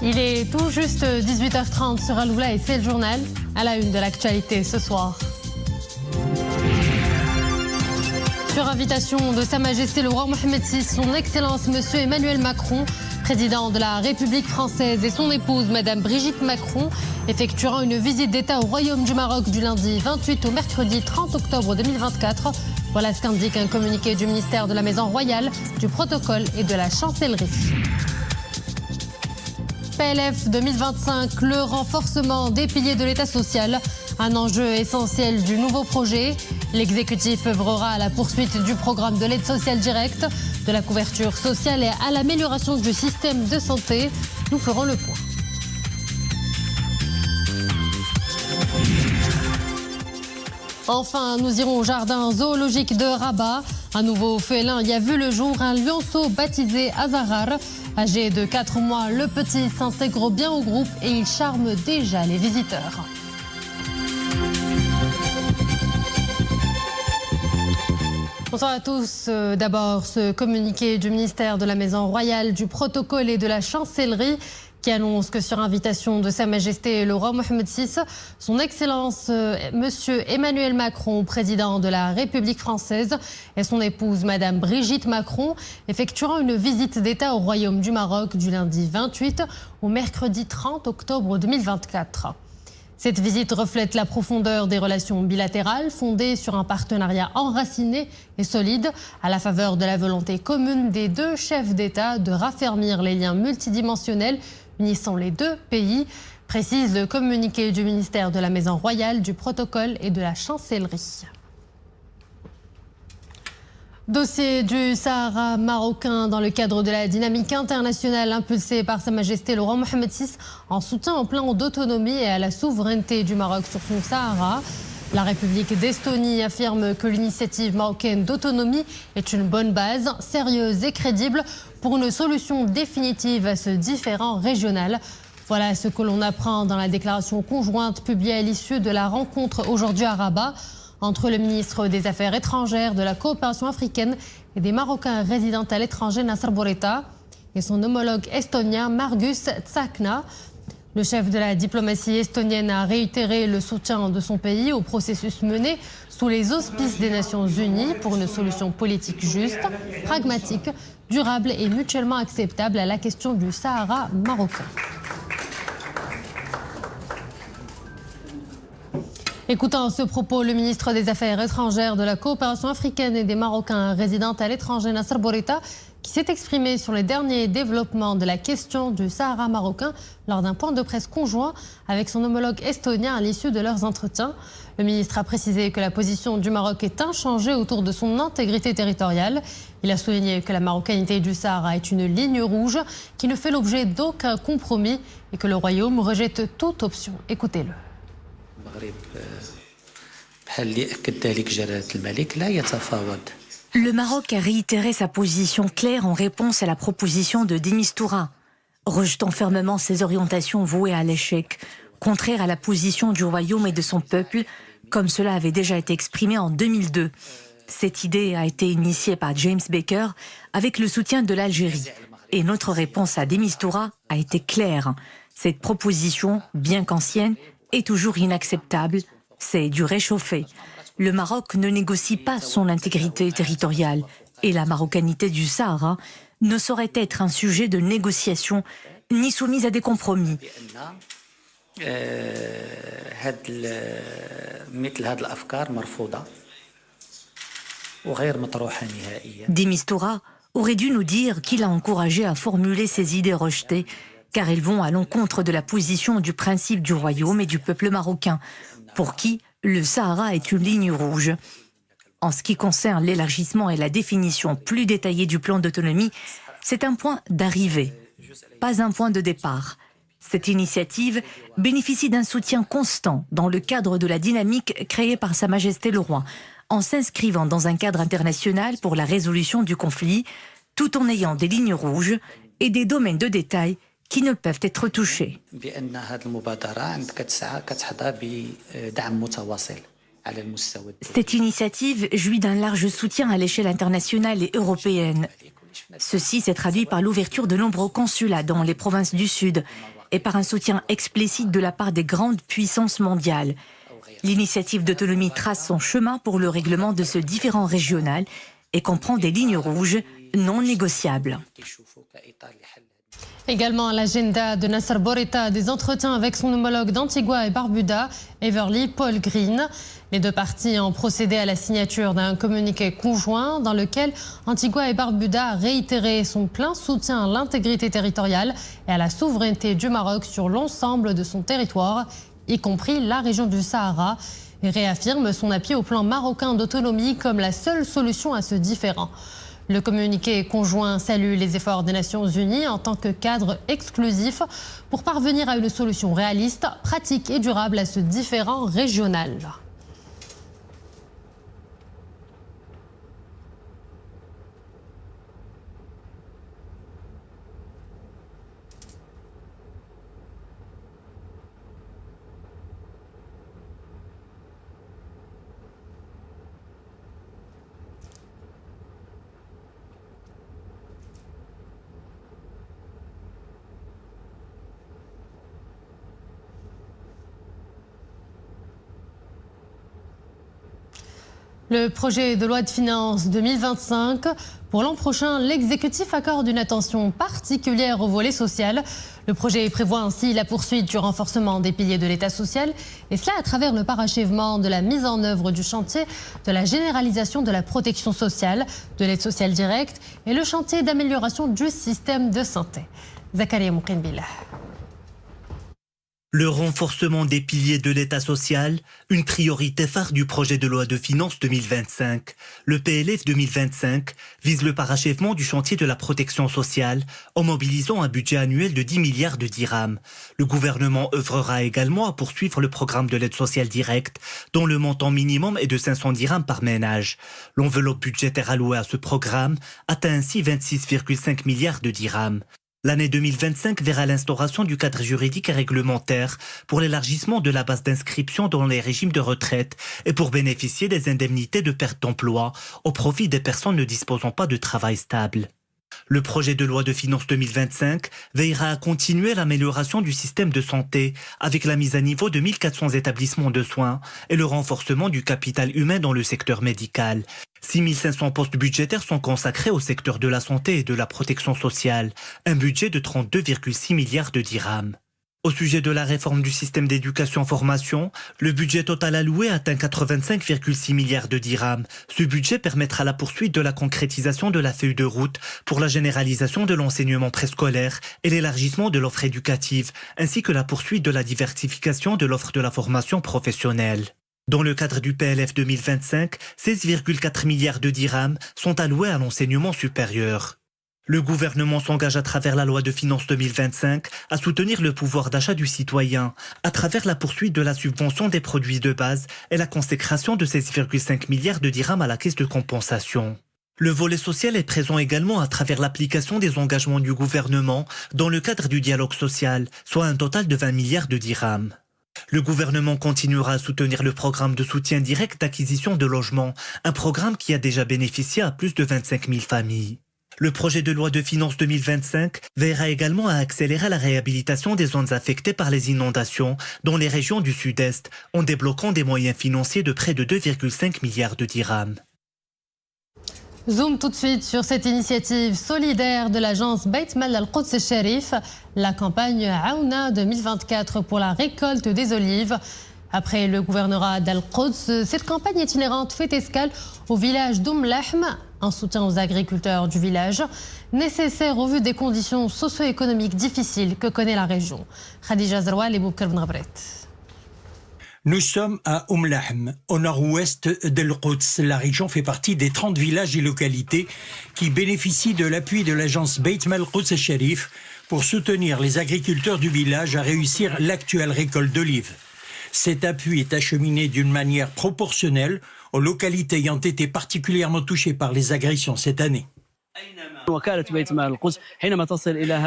Il est tout juste 18h30 sur Aloula et c'est le journal à la une de l'actualité ce soir. Sur invitation de Sa Majesté le roi Mohamed VI, son Excellence Monsieur Emmanuel Macron, président de la République française, et son épouse Madame Brigitte Macron effectueront une visite d'État au Royaume du Maroc du lundi 28 au mercredi 30 octobre 2024. Voilà ce qu'indique un communiqué du ministère de la Maison Royale, du Protocole et de la Chancellerie. PLF 2025, le renforcement des piliers de l'État social, un enjeu essentiel du nouveau projet. L'exécutif œuvrera à la poursuite du programme de l'aide sociale directe, de la couverture sociale et à l'amélioration du système de santé. Nous ferons le point. Enfin, nous irons au jardin zoologique de Rabat. Un nouveau félin y a vu le jour, un lionceau baptisé Azahar. Âgé de 4 mois, le petit s'intègre bien au groupe et il charme déjà les visiteurs. Bonsoir à tous. D'abord, ce communiqué du ministère de la Maison Royale, du Protocole et de la Chancellerie qui annonce que sur invitation de Sa Majesté le roi Mohamed VI, son Excellence Monsieur Emmanuel Macron, président de la République française, et son épouse Madame Brigitte Macron effectueront une visite d'État au Royaume du Maroc du lundi 28 au mercredi 30 octobre 2024. Cette visite reflète la profondeur des relations bilatérales fondées sur un partenariat enraciné et solide à la faveur de la volonté commune des deux chefs d'État de raffermir les liens multidimensionnels unissant les deux pays, précise le communiqué du ministère de la Maison Royale, du Protocole et de la Chancellerie. Dossier du Sahara marocain dans le cadre de la dynamique internationale impulsée par Sa Majesté le roi Mohamed VI en soutien au plan d'autonomie et à la souveraineté du Maroc sur son Sahara. La République d'Estonie affirme que l'initiative marocaine d'autonomie est une bonne base, sérieuse et crédible pour une solution définitive à ce différend régional. Voilà ce que l'on apprend dans la déclaration conjointe publiée à l'issue de la rencontre aujourd'hui à Rabat entre le ministre des Affaires étrangères, de la coopération africaine et des Marocains résidant à l'étranger Nasser Bourita et son homologue estonien Margus Tsakna. Le chef de la diplomatie estonienne a réitéré le soutien de son pays au processus mené sous les auspices des Nations Unies pour une solution politique juste, pragmatique, durable et mutuellement acceptable à la question du Sahara marocain. Écoutant ce propos, le ministre des Affaires étrangères, de la coopération africaine et des Marocains résidant à l'étranger Nasser Bourita, qui s'est exprimé sur les derniers développements de la question du Sahara marocain lors d'un point de presse conjoint avec son homologue estonien à l'issue de leurs entretiens. Le ministre a précisé que la position du Maroc est inchangée autour de son intégrité territoriale. Il a souligné que la marocanité du Sahara est une ligne rouge qui ne fait l'objet d'aucun compromis et que le Royaume rejette toute option. Écoutez-le. Le Maroc a réitéré sa position claire en réponse à la proposition de De Mistura, rejetant fermement ses orientations vouées à l'échec, contraires à la position du Royaume et de son peuple, comme cela avait déjà été exprimé en 2002. Cette idée a été initiée par James Baker avec le soutien de l'Algérie. Et notre réponse à De Mistura a été claire. Cette proposition, bien qu'ancienne, est toujours inacceptable. C'est du réchauffé. Le Maroc ne négocie pas son intégrité territoriale et la marocanité du Sahara ne saurait être un sujet de négociation ni soumise à des compromis. De Mistura aurait dû nous dire qu'il a encouragé à formuler ces idées rejetées car elles vont à l'encontre de la position du principe du royaume et du peuple marocain, pour qui le Sahara est une ligne rouge. En ce qui concerne l'élargissement et la définition plus détaillée du plan d'autonomie, c'est un point d'arrivée, pas un point de départ. Cette initiative bénéficie d'un soutien constant dans le cadre de la dynamique créée par Sa Majesté le Roi, en s'inscrivant dans un cadre international pour la résolution du conflit, tout en ayant des lignes rouges et des domaines de détail qui ne peuvent être touchés. Cette initiative jouit d'un large soutien à l'échelle internationale et européenne. Ceci s'est traduit par l'ouverture de nombreux consulats dans les provinces du Sud et par un soutien explicite de la part des grandes puissances mondiales. L'initiative d'autonomie trace son chemin pour le règlement de ce différend régional et comprend des lignes rouges non négociables. Également à l'agenda de Nasser Bourita, des entretiens avec son homologue d'Antigua et Barbuda, Everly Paul Green. Les deux parties ont procédé à la signature d'un communiqué conjoint dans lequel Antigua et Barbuda a réitéré son plein soutien à l'intégrité territoriale et à la souveraineté du Maroc sur l'ensemble de son territoire, y compris la région du Sahara, et réaffirme son appui au plan marocain d'autonomie comme la seule solution à ce différend. Le communiqué conjoint salue les efforts des Nations Unies en tant que cadre exclusif pour parvenir à une solution réaliste, pratique et durable à ce différend régional. Le projet de loi de finances 2025. Pour l'an prochain, l'exécutif accorde une attention particulière au volet social. Le projet prévoit ainsi la poursuite du renforcement des piliers de l'État social, et cela à travers le parachèvement de la mise en œuvre du chantier de la généralisation de la protection sociale, de l'aide sociale directe et le chantier d'amélioration du système de santé. Zakaria Moukinbillah. Le renforcement des piliers de l'État social, une priorité phare du projet de loi de finances 2025. Le PLF 2025 vise le parachèvement du chantier de la protection sociale en mobilisant un budget annuel de 10 milliards de dirhams. Le gouvernement œuvrera également à poursuivre le programme de l'aide sociale directe, dont le montant minimum est de 500 dirhams par ménage. L'enveloppe budgétaire allouée à ce programme atteint ainsi 26,5 milliards de dirhams. L'année 2025 verra l'instauration du cadre juridique et réglementaire pour l'élargissement de la base d'inscription dans les régimes de retraite et pour bénéficier des indemnités de perte d'emploi au profit des personnes ne disposant pas de travail stable. Le projet de loi de finances 2025 veillera à continuer l'amélioration du système de santé avec la mise à niveau de 1400 établissements de soins et le renforcement du capital humain dans le secteur médical. 6500 postes budgétaires sont consacrés au secteur de la santé et de la protection sociale, un budget de 32,6 milliards de dirhams. Au sujet de la réforme du système d'éducation-formation, le budget total alloué atteint 85,6 milliards de dirhams. Ce budget permettra la poursuite de la concrétisation de la feuille de route pour la généralisation de l'enseignement préscolaire et l'élargissement de l'offre éducative, ainsi que la poursuite de la diversification de l'offre de la formation professionnelle. Dans le cadre du PLF 2025, 16,4 milliards de dirhams sont alloués à l'enseignement supérieur. Le gouvernement s'engage à travers la loi de finances 2025 à soutenir le pouvoir d'achat du citoyen, à travers la poursuite de la subvention des produits de base et la consécration de 16,5 milliards de dirhams à la caisse de compensation. Le volet social est présent également à travers l'application des engagements du gouvernement dans le cadre du dialogue social, soit un total de 20 milliards de dirhams. Le gouvernement continuera à soutenir le programme de soutien direct d'acquisition de logements, un programme qui a déjà bénéficié à plus de 25 000 familles. Le projet de loi de finances 2025 veillera également à accélérer la réhabilitation des zones affectées par les inondations dans les régions du Sud-Est, en débloquant des moyens financiers de près de 2,5 milliards de dirhams. Zoom tout de suite sur cette initiative solidaire de l'agence Beit Mal Al-Quds Sharif, la campagne Aouna 2024 pour la récolte des olives. Après le gouvernorat d'Al-Quds, cette campagne itinérante fait escale au village d'Oumlahm, en soutien aux agriculteurs du village, nécessaire au vu des conditions socio-économiques difficiles que connaît la région. Khadija Zroual et Boubkar Ben Gabret. Nous sommes à Oumlahm, au nord-ouest d'Al-Quds. La région fait partie des 30 villages et localités qui bénéficient de l'appui de l'agence Beit Mal Al-Quds Sharif pour soutenir les agriculteurs du village à réussir l'actuelle récolte d'olives. Cet appui est acheminé d'une manière proportionnelle aux localités ayant été particulièrement touchées par les agressions cette année.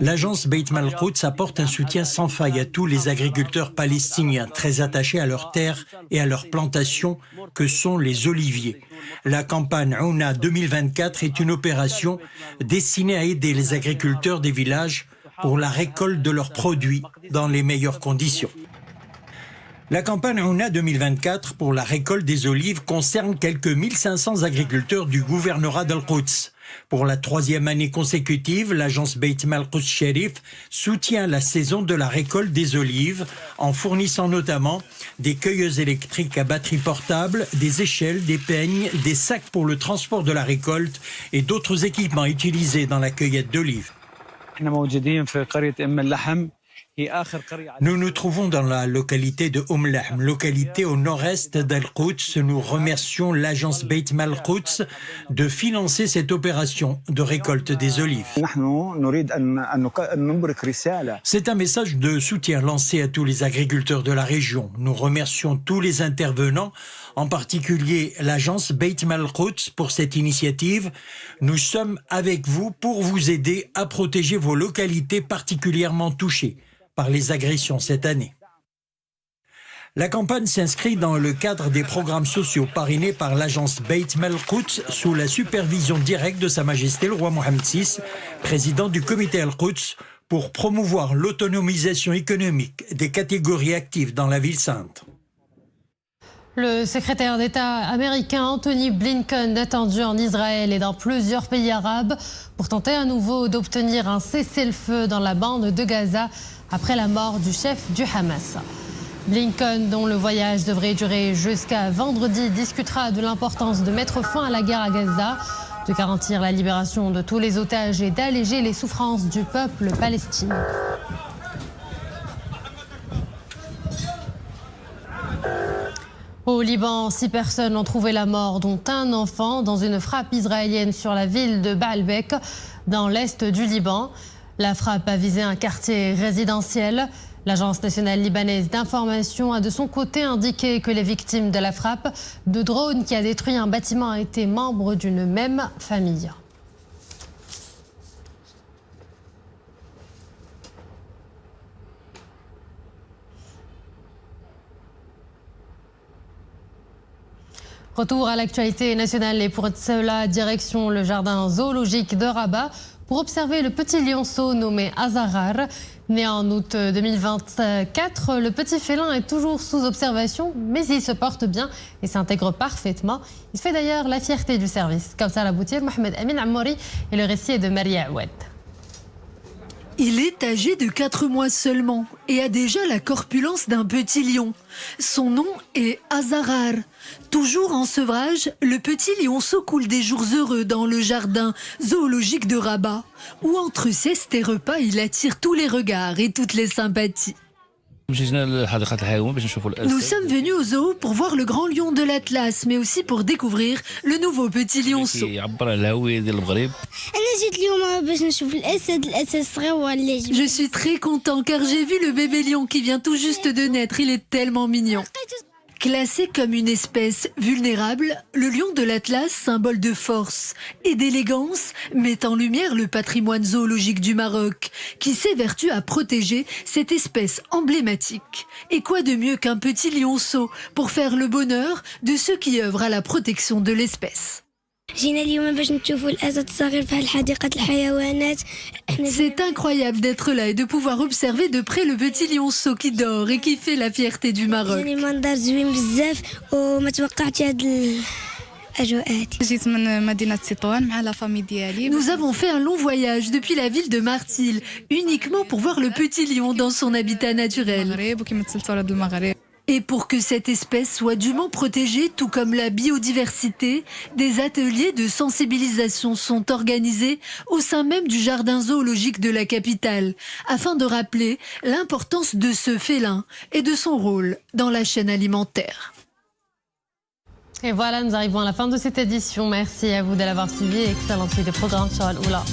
L'agence Beit Mal Quds apporte un soutien sans faille à tous les agriculteurs palestiniens très attachés à leurs terres et à leurs plantations que sont les oliviers. La campagne Ouna 2024 est une opération destinée à aider les agriculteurs des villages pour la récolte de leurs produits dans les meilleures conditions. La campagne Ouna 2024 pour la récolte des olives concerne quelques 1500 agriculteurs du gouvernorat d'Al-Quds. Pour la 3e année consécutive, l'agence Beit Mal Quds Sharif soutient la saison de la récolte des olives en fournissant notamment des cueilleuses électriques à batterie portable, des échelles, des peignes, des sacs pour le transport de la récolte et d'autres équipements utilisés dans la cueillette d'olives. Nous nous trouvons dans la localité de Lahm, localité au nord-est d'Al-Quds. Nous remercions l'agence Beit Mal Quds de financer cette opération de récolte des olives. C'est un message de soutien lancé à tous les agriculteurs de la région. Nous remercions tous les intervenants, en particulier l'agence Beit Mal Quds pour cette initiative. Nous sommes avec vous pour vous aider à protéger vos localités particulièrement touchées par les agressions cette année. La campagne s'inscrit dans le cadre des programmes sociaux parrainés par l'agence Beit Mal Quds sous la supervision directe de Sa Majesté le roi Mohammed VI, président du comité Al-Quds, pour promouvoir l'autonomisation économique des catégories actives dans la ville sainte. Le secrétaire d'État américain Anthony Blinken attendu en Israël et dans plusieurs pays arabes pour tenter à nouveau d'obtenir un cessez-le-feu dans la bande de Gaza après la mort du chef du Hamas. Blinken, dont le voyage devrait durer jusqu'à vendredi, discutera de l'importance de mettre fin à la guerre à Gaza, de garantir la libération de tous les otages et d'alléger les souffrances du peuple palestinien. Au Liban, 6 personnes ont trouvé la mort, dont un enfant, dans une frappe israélienne sur la ville de Baalbek, dans l'est du Liban. La frappe a visé un quartier résidentiel. L'Agence nationale libanaise d'information a de son côté indiqué que les victimes de la frappe de drone qui a détruit un bâtiment étaient membres d'une même famille. Retour à l'actualité nationale et pour cela, direction le jardin zoologique de Rabat pour observer le petit lionceau nommé Azarar. Né en août 2024, le petit félin est toujours sous observation, mais il se porte bien et s'intègre parfaitement. Il fait d'ailleurs la fierté du service. Kawsara Boutir, Mohamed Amin Amouri et le récit est de Maria Oued. Il est âgé de 4 mois seulement et a déjà la corpulence d'un petit lion. Son nom est Azarar. Toujours en sevrage, le petit lionceau coule des jours heureux dans le jardin zoologique de Rabat, où entre sieste et repas, il attire tous les regards et toutes les sympathies. Nous sommes venus au zoo pour voir le grand lion de l'Atlas, mais aussi pour découvrir le nouveau petit lionceau. Je suis très content car j'ai vu le bébé lion qui vient tout juste de naître. Il est tellement mignon. Classé comme une espèce vulnérable, le lion de l'Atlas, symbole de force et d'élégance, met en lumière le patrimoine zoologique du Maroc, qui s'évertue à protéger cette espèce emblématique. Et quoi de mieux qu'un petit lionceau pour faire le bonheur de ceux qui œuvrent à la protection de l'espèce. C'est incroyable d'être là et de pouvoir observer de près le petit lionceau qui dort et qui fait la fierté du Maroc. Nous avons fait un long voyage depuis la ville de Martil, uniquement pour voir le petit lion dans son habitat naturel. Et pour que cette espèce soit dûment protégée, tout comme la biodiversité, des ateliers de sensibilisation sont organisés au sein même du jardin zoologique de la capitale, afin de rappeler l'importance de ce félin et de son rôle dans la chaîne alimentaire. Et voilà, nous arrivons à la fin de cette édition. Merci à vous de l'avoir suivi et excellente suite des programmes sur Al-Oula.